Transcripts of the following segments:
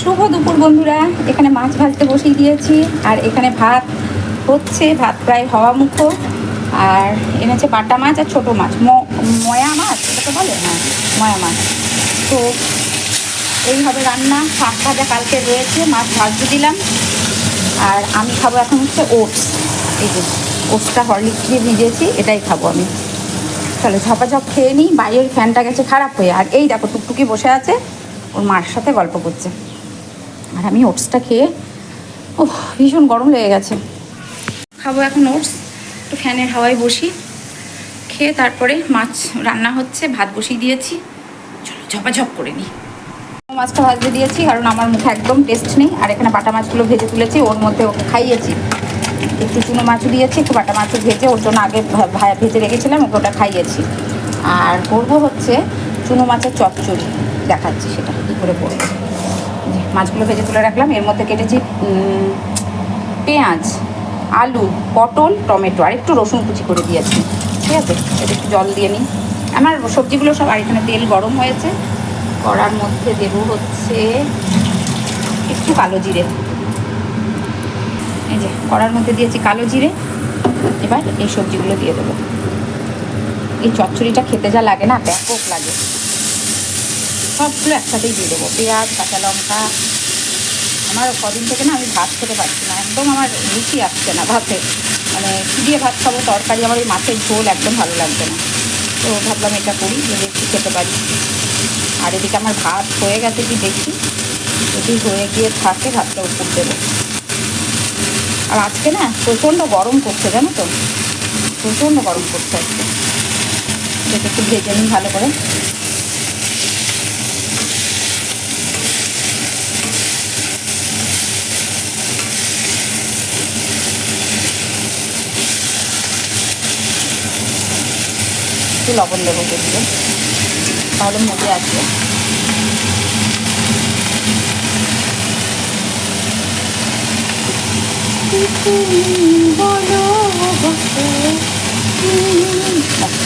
শুভ দুপুর বন্ধুরা, এখানে মাছ ভাজতে বসিয়ে দিয়েছি আর এখানে ভাত হচ্ছে, ভাত প্রায় হওয়া মুখো। আর এনেছে বাটা মাছ আর ছোটো মাছ, ময়া মাছ এটা তো বলে, হ্যাঁ ময়া মাছ। তো এইভাবে রান্না, শাক ভাজা কালকে রয়েছে, মাছ ভাজতে দিলাম। আর আমি খাবো এখন হচ্ছে ওটস। এই যে ওটসটা হরলিক্স দিয়ে ভিজেছি, এটাই খাবো আমি। তাহলে ঝপাঝপ খেয়ে নিই, বাইরের ফ্যানটা গেছে খারাপ হয়ে। আর এই দেখো টুকটুকি বসে আছে, ওর মার সাথে গল্প করছে। আর আমি ওটসটা খেয়ে, ও ভীষণ গরম লেগে গেছে, খাবো এখন ওটস। একটু ফ্যানের হাওয়ায় বসি, খেয়ে তারপরে মাছ রান্না হচ্ছে, ভাত বসিয়ে দিয়েছি। চলো ঝপাঝপ করে নিই। মাছটা ভাজতে দিয়েছি কারণ আমার মুখে একদম টেস্ট নেই। আর এখানে বাটা মাছগুলো ভেজে তুলেছি, ওর মধ্যে ওকে খাইয়েছি। একটু চুনো মাছও দিয়েছি, একটু বাটা মাছও ভেজে ওর জন্য আগে ভেজে রেখেছিলাম, ওকে ওটা খাইয়েছি। আর করবো হচ্ছে চুনো মাছের চচ্চড়ি, দেখাচ্ছি সেটা কী করে করবো। মাছগুলো ভেজে তুলে রাখলাম, এর মধ্যে কেটেছি পেঁয়াজ, আলু, পটল, টমেটো আর একটু রসুন কুচি করে দিয়েছি। ঠিক আছে, এটা একটু জল দিয়ে নিই। আমার সবজিগুলো সব, আর এখানে তেল গরম হয়েছে, কড়ার মধ্যে দেবো হচ্ছে একটু কালো জিরে। এই যে কড়ার মধ্যে দিয়েছি কালো জিরে। এবার এই সবজিগুলো দিয়ে দেবো। এই চচ্চড়িটা খেতে যা লাগে না, ব্যাপক লাগে। সবগুলো একসাথেই দিয়ে দেবো, পেঁয়াজ, কাঁচা লঙ্কা। আমার কদিন থেকে না আমি ভাত খেতে পারছি না, একদম আমার রুচি আসছে না ভাতে। মানে কী দিয়ে ভাত খাবো, তরকারি, আমার ওই মাছের ঝোল একদম ভালো লাগছে না। তো ভাবলাম এটা করি, যদি একটু খেতে পারি। আর এদিকে আমার ভাত হয়ে গেছে কি দেখি, যদি হয়ে গিয়ে থাকে ভাতটা উপর দেবো। আর আজকে না প্রচণ্ড গরম করছে, জানো তো, প্রচণ্ড গরম করছে আজকে। এটা একটু ভেজে নিই ভালো করে। একটু লবণ দেবো বুঝলে, তাহলে মজে আসবে।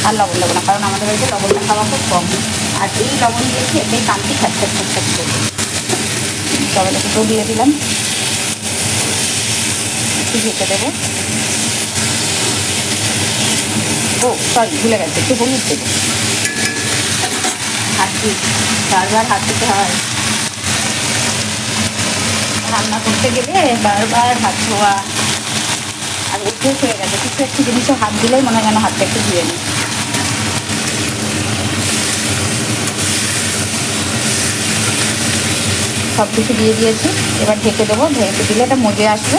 আর লবণ দেবো না, কারণ আমাদের বাড়িতে লবণটা খাওয়া খুব কম। আর এই লবণ দিয়েছি, এটাই কান্তি খ্যাটখ্যাট খ্যাটখ্যাট করবে। টমেটো দুটো দিয়ে দিলাম, একটু ঢেকে দেবো। ও সরি, ভুলে গেছে, একটু হলুদ দেবো। হাত দিয়ে বারবার হাত দিতে হয়, রান্না করতে গেলে বারবার হাত ধোয়া। আর অভ্যেস হয়ে গেছে, কিছু একটু জিনিসে হাত দিলেই মনে হয় যেন হাতটা একটু ধুয়ে নিই। সব কিছু দিয়ে দিয়েছি, এবার ঢেকে দেবো। ঢেকে দিলে এটা মজে আসবে।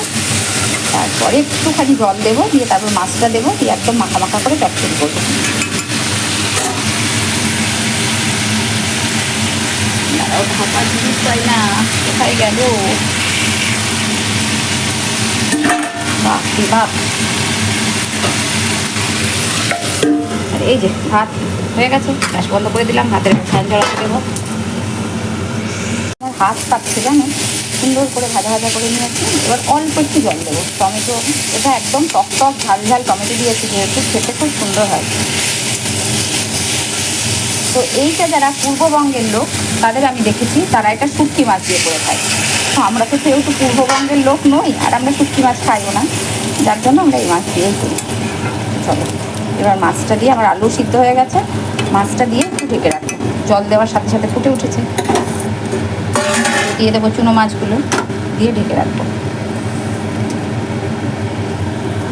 তারপরে একটুখানি জল দেবো, দিয়ে তারপর মাছটা দেবো, দিয়ে একদম মাখা মাখা করে চচ্চড়ি করবো। দাঁড়াও, ঢাকার জিনিস পাই না, কোথায় গেল? বাহ কি বাহ। আর এই যে ভাত হয়ে গেছে, গ্যাস বন্ধ করে দিলাম, ভাতের ফ্যান ঝরাতে দেবো। আমার হাত পাচ্ছে জানো, সুন্দর করে ভাজা ভাজা করে নিয়েছি। এবার অল্প একটু জল দেবো। টমেটো, এটা একদম টক টক ঝাল ঝাল টমেটো দিয়েছি, যেহেতু খেতে খুব সুন্দর হয়। তো এইটা যারা পূর্ববঙ্গের লোক, তাদের আমি দেখেছি তারা এটা শুটকি মাছ দিয়ে করে খায়। তো আমরা তো যেহেতু পূর্ববঙ্গের লোক নই, আর আমরা শুটকি মাছ খাইও না, যার জন্য আমরা এই মাছ দিয়েই করি। চলো এবার মাছটা দিয়ে, আমার আলু সিদ্ধ হয়ে গেছে, মাছটা দিয়ে একটু ঢেকে রাখবো। জল দেওয়ার সাথে সাথে ফুটে উঠেছে, দিয়ে দেবো চুনো মাছগুলো, দিয়ে ঢেকে রাখবো।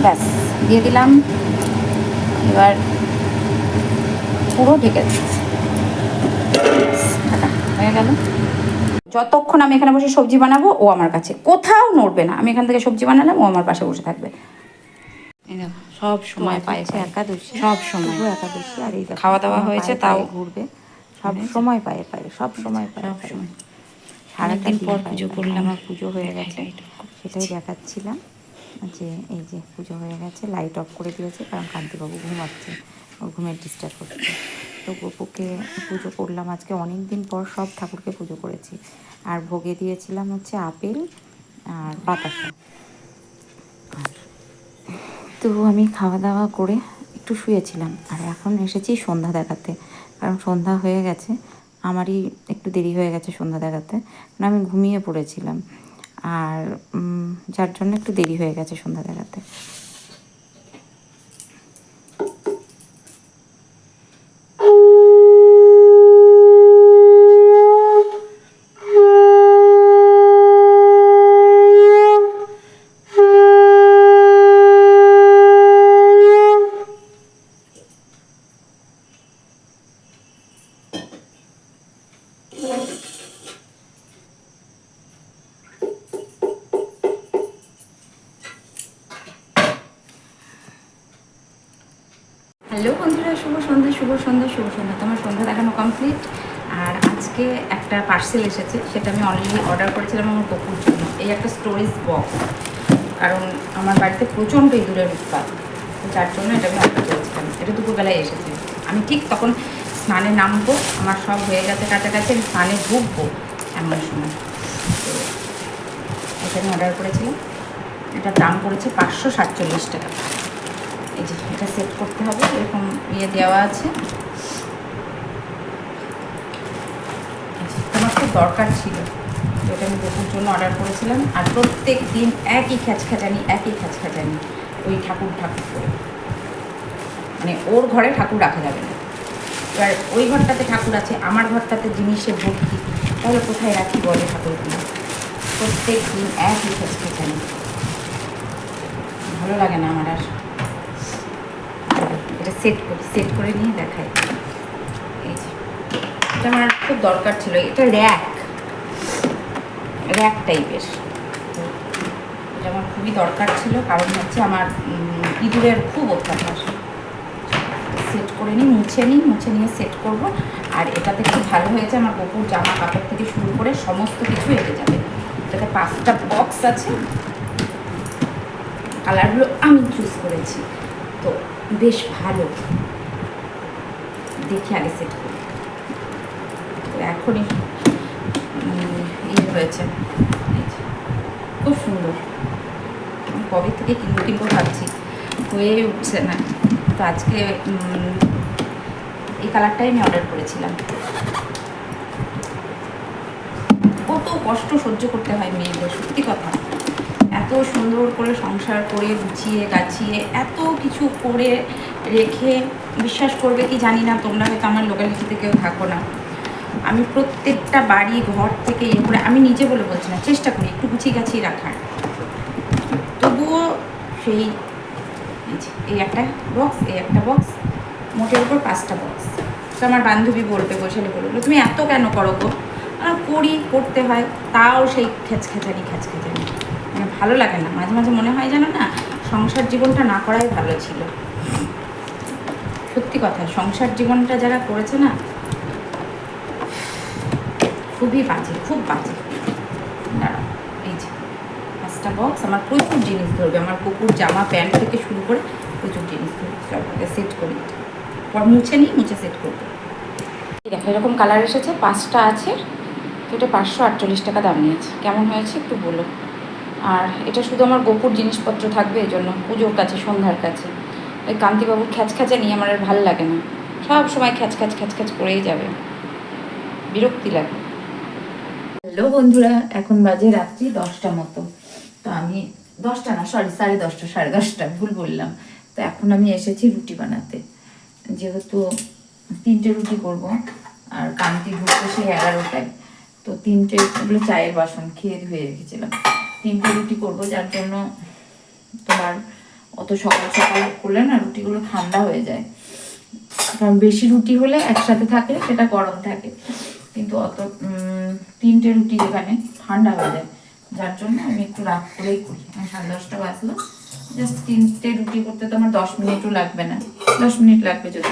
ব্যাস দিয়ে দিলাম, এবার পুরো ঢেকে হয়ে গেল। যতক্ষণ আমি এখানে বসে সবজি বানাবো, ও আমার কাছে কোথাও নড়বে না। আমি এখান থেকে সবজি বানালাম, ও আমার পাশে বসে থাকবে। সব সময় পায়ে একাদশী, সব সময় একাদশী। আর এই খাওয়া দাওয়া হয়েছে, তাও ঘুরবে সব সময় পায়ে পায়ে, সব সময় পায়ে সব পায়ে। সময়। সারাটা অনেকদিন দিন পর পায়ে পুজো পায়ে। করলাম, আমার পুজো হয়ে দেখাই গেছে, লাইট সেটাই দেখাচ্ছিলাম। যে এই যে পুজো হয়ে গেছে, লাইট অফ করে দিয়েছে, কারণ কান্তিবাবু ঘুমাচ্ছে, ওর ঘুমের ডিস্টার্ব হচ্ছে। তো গপুকে পুজো করলাম আজকে, অনেক দিন পর সব ঠাকুরকে পুজো করেছি। আর ভোগে দিয়েছিলাম হচ্ছে আপেল আর বাতাসা। তো আমি খাওয়া দাওয়া করে একটু শুয়েছিলাম, আর এখন এসেছি সন্ধ্যা দেখাতে, কারণ সন্ধ্যা হয়ে গেছে। আমারই একটু দেরি হয়ে গেছে সন্ধ্যা দেখাতে, কারণ আমি ঘুমিয়ে পড়েছিলাম, আর যার জন্য একটু দেরি হয়ে গেছে সন্ধ্যা দেখাতে। হ্যালো বন্ধুরা, শুভ সন্ধ্যা শুভ সন্ধ্যা শুভ সন্ধ্যা। তোমার সন্ধ্যা দেখানো কমপ্লিট। আর আজকে একটা পার্সেল এসেছে, সেটা আমি অলরেডি অর্ডার করেছিলাম আমার কুকুর জন্য। এই একটা স্টোরেজ বক্স, কারণ আমার বাড়িতে প্রচণ্ড ইঁদুরের উৎপাত, যার জন্য এটা আমি অর্ডার করেছিলাম। এটা দুপুরবেলায় এসেছে। আমি ঠিক তখন স্নানে নামবো, আমার সব হয়ে গেছে কাছাকাছি, আমি স্নানে ঢুকবো এমন সময়। তো এটা আমি অর্ডার করেছিলাম। এটার দাম পড়েছে 547 টাকা। এই যে এটা সেট করতে হবে, এরকম ইয়ে দেওয়া আছে। আমার খুব দরকার ছিল, যেটা আমি কুকুর জন্য অর্ডার করেছিলাম। আর প্রত্যেক দিন একই খ্যাচখাচানি ওই ঠাকুর করে, মানে ওর ঘরে ঠাকুর রাখা যাবে না। এবার ওই ঘরটাতে ঠাকুর আছে, আমার ঘরটাতে জিনিসে ভর্তি, তাহলে কোথায় রাখি বলে ঠাকুরগুলো? প্রত্যেক দিন একই খ্যাচখাচানি, ভালো লাগে না আমার। আর এটা সেট করে নিয়ে দেখাই। এই যে এটা আমার খুব দরকার ছিল। এটা র্যাক টাইপের, এটা আমার খুবই দরকার ছিল, কারণ হচ্ছে আমার ইঁদুরের খুব অত্যাচার। সেট করে নিই, মুছে নিয়ে সেট করব। আর এটাতে খুব ভালো হয়েছে, আমার কুকুর জামা কাপড় থেকে শুরু করে সমস্ত কিছু এঁকে যাবে। এটাতে 5টা বক্স আছে, কালারগুলো আমি চুজ করেছি, তো বেশ ভালো। দেখি আগে সেট করি। তো এখনই ইয়ে হয়েছে, খুব সুন্দর। কবে থেকে কিনবো ভাবছি, হয়ে উঠছে না। তো আজকে এই কালারটাই আমি অর্ডার করেছিলাম। কত কষ্ট সহ্য করতে হয় মেয়েদের, সত্যি কথা। এত সুন্দর করে সংসার করে গুছিয়ে গাছিয়ে এত কিছু করে রেখে, বিশ্বাস করবে কি জানি না, তোমরা হয়তো আমার লোকালিটিতে কেউ থাকো না, আমি প্রত্যেকটা বাড়ি ঘর থেকে ইয়ে করে, আমি নিজে বলে বলছি না, চেষ্টা করি একটু গুছিয়ে গাছিয়ে রাখার। তবুও সেই এই একটা বক্স, মোটের উপর 5টা বক্স। তো আমার বান্ধবী বৈশালী বললো, তুমি এত কেন করো গো? করতে হয়, তাও সেই খ্যাচখাচানি, মানে ভালো লাগে না। মাঝে মাঝে মনে হয় জানো না, সংসার জীবনটা না করাই ভালো ছিল। সত্যি কথা, সংসার জীবনটা যারা করেছে না, খুবই বাজে, খুব বাজে। দাঁড়াও, এই যে 5টা বক্স, আমার প্রচুর জিনিস ধরবে। আমার কুকুর জামা প্যান্ট থেকে শুরু করে প্রচুর জিনিস ধরবে। সবকে সেট করি, পর মুছে সেট করবো। দেখো এরকম কালার এসেছে, 5টা আছে। তো এটা 548 টাকা দাম নিয়েছে। কেমন হয়েছে একটু বলো। আর এটা শুধু আমার গোপুর জিনিসপত্র থাকবে, এই জন্য পুজোর কাছে, সন্ধ্যার কাছে। ওই কান্তিবাবুর খ্যাচখ্যাচা নিয়ে আমার আর ভালো লাগে না, সব সময় খ্যাচ করেই যাবে, বিরক্তি লাগে। হ্যালো বন্ধুরা, এখন বাজে রাত্রি 10টা মতো। তো আমি 10টা না, সরি 10:30, 10:30 ভুল বললাম। তো এখন আমি এসেছি রুটি বানাতে, যেহেতু 3টে রুটি করব। আর কান্তি ঢুকতে সেই 11টায়। তো 3টে, এগুলো চায়ের বাসন খেয়ে ধুয়ে রেখেছিলাম। 3টে রুটি করব, যার জন্য তোমার অত সকাল সকাল করলে না রুটিগুলো ঠান্ডা হয়ে যায়। কারণ বেশি রুটি হলে একসাথে থাকে, সেটা গরম থাকে, কিন্তু অত 3টে রুটি যেখানে ঠান্ডা হয়ে যায়, যার জন্য আমি একটু রাত করেই করি। 10:30 বাজলো, জাস্ট 3টে রুটি করতে তো আমার 10 মিনিটও লাগবে না, 10 মিনিট লাগবে যদি।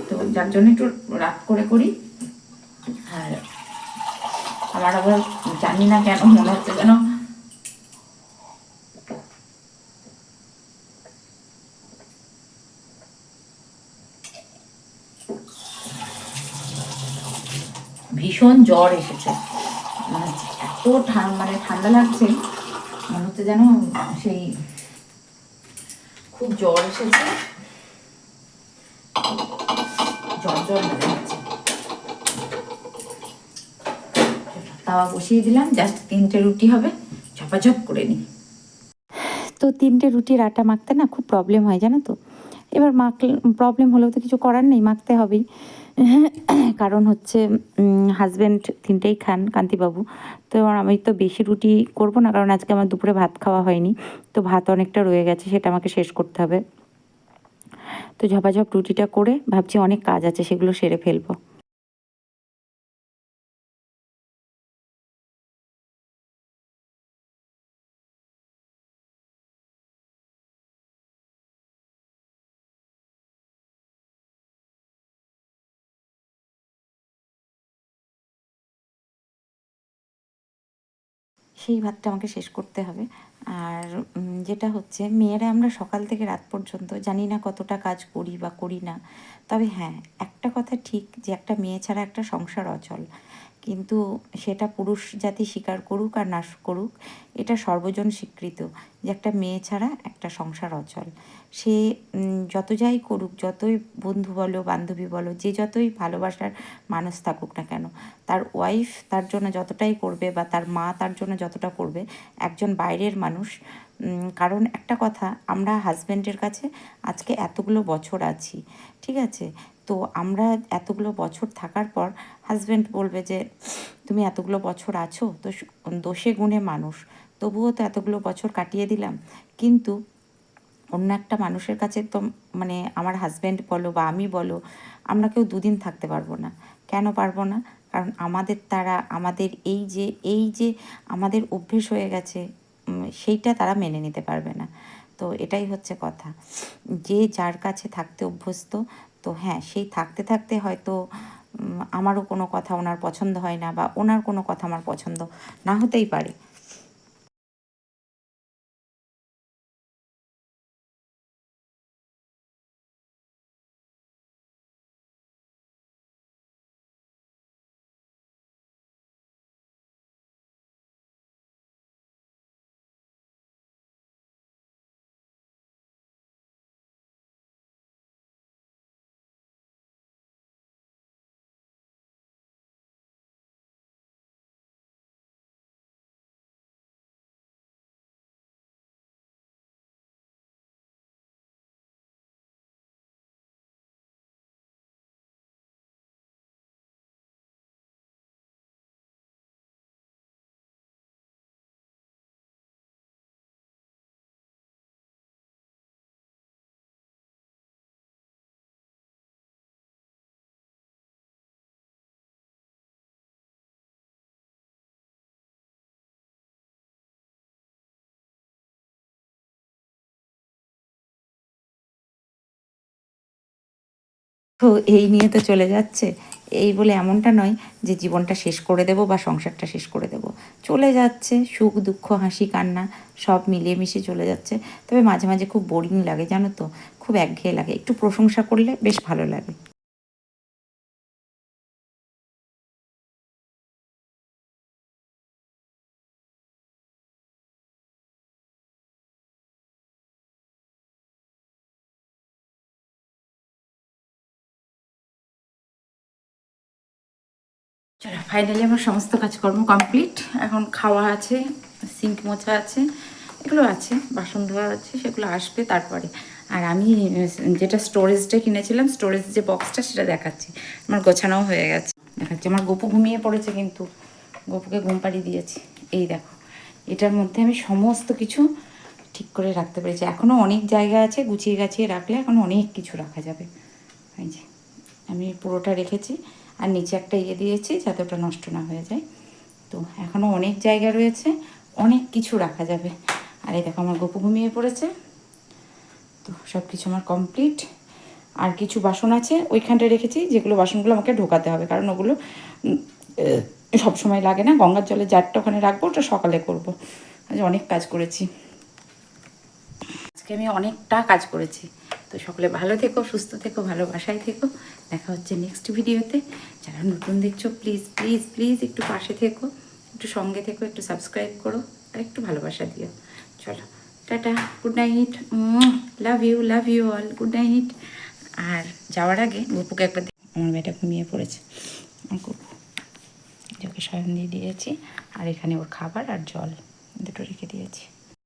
তো যার জন্য একটু রাত করে করি। আর আমার আবার জানি না কেন মনে হচ্ছে যেন ভীষণ জ্বর এসেছে। মানে এত ঠান্ডা লাগছে, মনে হচ্ছে যেন সেই খুব জ্বর এসেছে, জ্বর মনে হচ্ছে। তাওয়া বসিয়ে দিলাম, জাস্ট 3টে রুটি হবে, ঝপাঝপ করে নিই। তো 3টে রুটির আটা মাখতে না খুব প্রবলেম হয়, জানো তো। এবার মাখলে প্রবলেম হলেও তো কিছু করার নেই, মাখতে হবেই। কারণ হচ্ছে হাজব্যান্ড 3টেই খান, কান্তিবাবু। তো এবার আমি তো বেশি রুটি করব না, কারণ আজকে আমার দুপুরে ভাত খাওয়া হয়নি, তো ভাত অনেকটা রয়ে গেছে, সেটা আমাকে শেষ করতে হবে। তো ঝপাঝপ রুটিটা করে ভাবছি অনেক কাজ আছে, সেগুলো সেরে ফেলবো। সেই ভাতটা আমাকে শেষ করতে হবে। আর যেটা হচ্ছে, মেয়েরা আমরা সকাল থেকে রাত পর্যন্ত জানি না কতটা কাজ করি বা করি না। তবে হ্যাঁ, একটা কথা ঠিক, যে একটা মেয়ে ছাড়া একটা সংসার অচল। কিন্তু সেটা পুরুষ জাতি স্বীকার করুক আর না করুক, এটা সর্বজন স্বীকৃত যে একটা মেয়ে ছাড়া একটা সংসার অচল। সে যত যাই করুক, যতই বন্ধু বলো, বান্ধবী বলো, যে যতই ভালোবাসার মানুষ থাকুক না কেন, তার ওয়াইফ তার জন্য যতটাই করবে বা তার মা তার জন্য যতটা করবে একজন বাইরের মানুষ। কারণ একটা কথা, আমরা হাজব্যান্ডের কাছে আজকে এতগুলো বছর আছি, ঠিক আছে? তো আমরা এতগুলো বছর থাকার পর হাজব্যান্ড বলবে যে তুমি এতগুলো বছর আছো, তো দোষে গুণে মানুষ, তবুও তো এতগুলো বছর কাটিয়ে দিলাম। কিন্তু অন্য একটা মানুষের কাছে তো, মানে আমার হাজব্যান্ড বলো বা আমি বলো, আমরা কেউ 2 দিন থাকতে পারবো না। কেন পারবো না? কারণ আমাদের তারা, আমাদের এই যে আমাদের অভ্যেস হয়ে গেছে, সেইটা তারা মেনে নিতে পারবে না। তো এটাই হচ্ছে কথা, যে যার কাছে থাকতে অভ্যস্ত। তো হ্যাঁ, সেই থাকতে থাকতে হয়তো আমারও কোনো কথা ওনার পছন্দ হয় না, বা ওনার কোনো কথা আমার পছন্দ না হতেই পারে। তো এই নিয়ে তো চলে যাচ্ছে। এই বলে এমনটা নয় যে জীবনটা শেষ করে দেব বা সংসারটা শেষ করে দেব। চলে যাচ্ছে, সুখ দুঃখ হাসি কান্না সব মিলিয়ে মিশিয়ে চলে যাচ্ছে। তবে মাঝে মাঝে খুব বোরিং লাগে, জানো তো, খুব একঘেয়ে লাগে। একটু প্রশংসা করলে বেশ ভালো লাগে। চলো, ফাইনালি আমার সমস্ত কাজকর্ম কমপ্লিট। এখন খাওয়া আছে, সিঙ্ক মোছা আছে, এগুলো আছে, বাসন ধোয়া আছে, সেগুলো আসবে তারপরে। আর আমি যেটা স্টোরেজটা কিনেছিলাম, স্টোরেজ যে বক্সটা, সেটা দেখাচ্ছি। আমার গোছানোও হয়ে গেছে, দেখাচ্ছি। আমার গপু ঘুমিয়ে পড়েছে, কিন্তু গপুকে ঘুম পাড়িয়ে দিয়েছি। এই দেখো, এটার মধ্যে আমি সমস্ত কিছু ঠিক করে রাখতে পেরেছি। এখনও অনেক জায়গা আছে, গুছিয়ে গাছিয়ে রাখলে এখনও অনেক কিছু রাখা যাবে। এই যে আমি পুরোটা রেখেছি, আর নিচে একটা দিয়েছি যাতে ওটা নষ্ট না হয়ে যায়। তো এখনও অনেক জায়গা রয়েছে, অনেক কিছু রাখা যাবে। আর এই দেখো, আমার গপু ঘুমিয়ে পড়েছে। তো সব কিছু আমার কমপ্লিট। আর কিছু বাসন আছে ওইখানটায় রেখেছি, যেগুলো বাসনগুলো আমাকে ঢোকাতে হবে, কারণ ওগুলো সবসময় লাগে না। গঙ্গার জলের জারটা ওখানে রাখবো, ওটা সকালে করবো। আজ অনেক কাজ করেছি, আজকে আমি অনেকটা কাজ করেছি। তো সকলে ভালো থেকো, সুস্থ থেকো, ভালোবাসায় থেকো। দেখা হচ্ছে নেক্সট ভিডিওতে। যারা নতুন দেখছো, প্লিজ প্লিজ প্লিজ একটু পাশে থেকো, একটু সঙ্গে থেকো, একটু সাবস্ক্রাইব করো, আর একটু ভালোবাসা দিও। চলো, tata, good night, love you all, good night. আর যাওয়ার আগে গপুকে একবার, আমার মেয়েটা ঘুমিয়ে পড়েছে, আমার গপু পুজোকে শয়ন দিয়ে দিয়েছি, আর এখানে ওর খাবার আর জল দুটো রেখে দিয়েছি।